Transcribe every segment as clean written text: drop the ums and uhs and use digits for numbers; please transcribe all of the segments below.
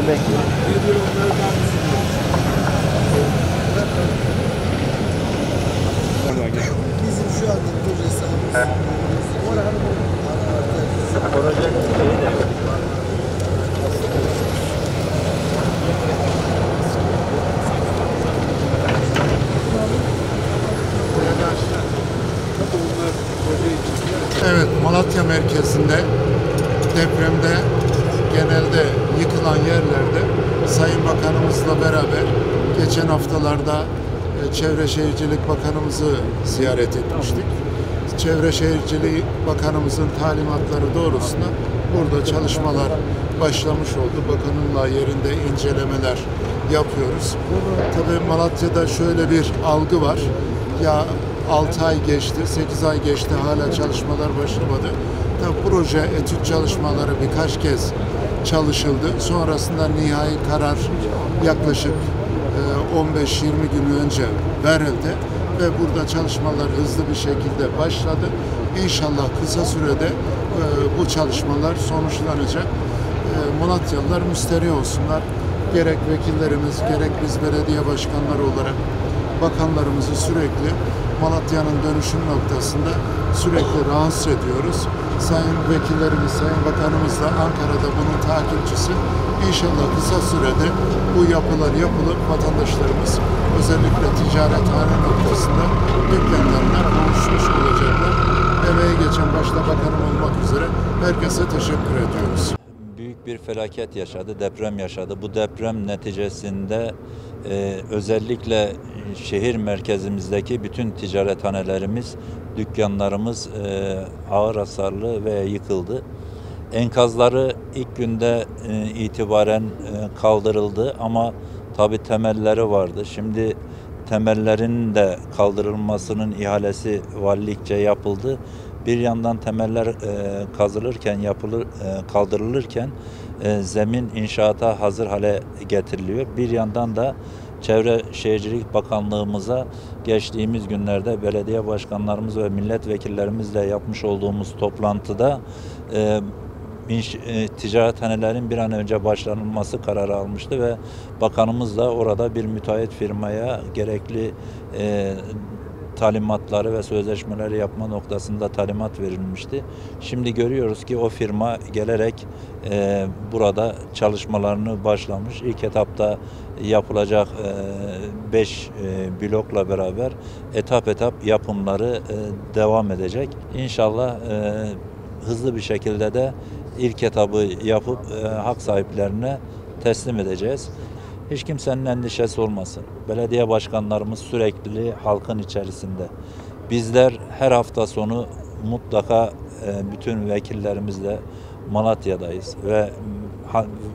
bekliyoruz. Bizim şu anda proje sahamız. Proje şeyi de Evet, Malatya merkezinde depremde genelde yıkılan yerlerde Sayın Bakanımızla beraber geçen haftalarda Çevre Şehircilik Bakanımızı ziyaret etmiştik. Çevre Şehircilik Bakanımızın talimatları doğrultusunda burada çalışmalar başlamış oldu. Bakanımla yerinde incelemeler yapıyoruz. Tabii Malatya'da şöyle bir algı var. Ya 6 ay geçti, 8 ay geçti, hala çalışmalar başlamadı. Tabii proje, etüt çalışmaları birkaç kez çalışıldı. Sonrasında nihai karar yaklaşık 15-20 gün önce verildi ve burada çalışmalar hızlı bir şekilde başladı. İnşallah kısa sürede bu çalışmalar sonuçlanacak. Malatyalılar müsterih olsunlar. Gerek vekillerimiz, gerek biz belediye başkanları olarak bakanlarımızı sürekli Malatya'nın dönüşüm noktasında sürekli rahatsız ediyoruz. Sayın vekillerimiz, Sayın Bakanımız da Ankara'da bunun takipçisi. İnşallah kısa sürede bu yapılar yapılıp vatandaşlarımız özellikle ticarethane noktasında dükkanlarına kavuşmuş olacaklar. Emeği geçen başta bakanım olmak üzere herkese teşekkür ediyoruz. Büyük bir felaket yaşadı, deprem yaşadı. Bu deprem neticesinde özellikle şehir merkezimizdeki bütün ticarethanelerimiz, dükkanlarımız ağır hasarlı ve yıkıldı. Enkazları ilk günde itibaren kaldırıldı ama tabii temelleri vardı. Şimdi temellerin de kaldırılmasının ihalesi valilikçe yapıldı. Bir yandan temeller kaldırılırken zemin inşaata hazır hale getiriliyor. Bir yandan da Çevre Şehircilik Bakanlığımıza geçtiğimiz günlerde belediye başkanlarımız ve milletvekillerimizle yapmış olduğumuz toplantıda ticarethanelerin bir an önce başlanılması kararı almıştı ve bakanımız da orada bir müteahhit firmaya gerekli talimatları ve sözleşmeleri yapma noktasında talimat verilmişti. Şimdi görüyoruz ki o firma gelerek burada çalışmalarını başlamış. İlk etapta yapılacak 5 blokla beraber etap etap yapımları devam edecek. İnşallah hızlı bir şekilde de ilk etabı yapıp hak sahiplerine teslim edeceğiz. Hiç kimsenin endişesi olmasın. Belediye başkanlarımız sürekli halkın içerisinde. Bizler her hafta sonu mutlaka bütün vekillerimizle Malatya'dayız ve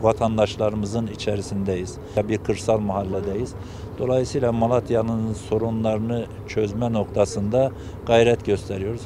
vatandaşlarımızın içerisindeyiz. Bir kırsal mahalledeyiz. Dolayısıyla Malatya'nın sorunlarını çözme noktasında gayret gösteriyoruz.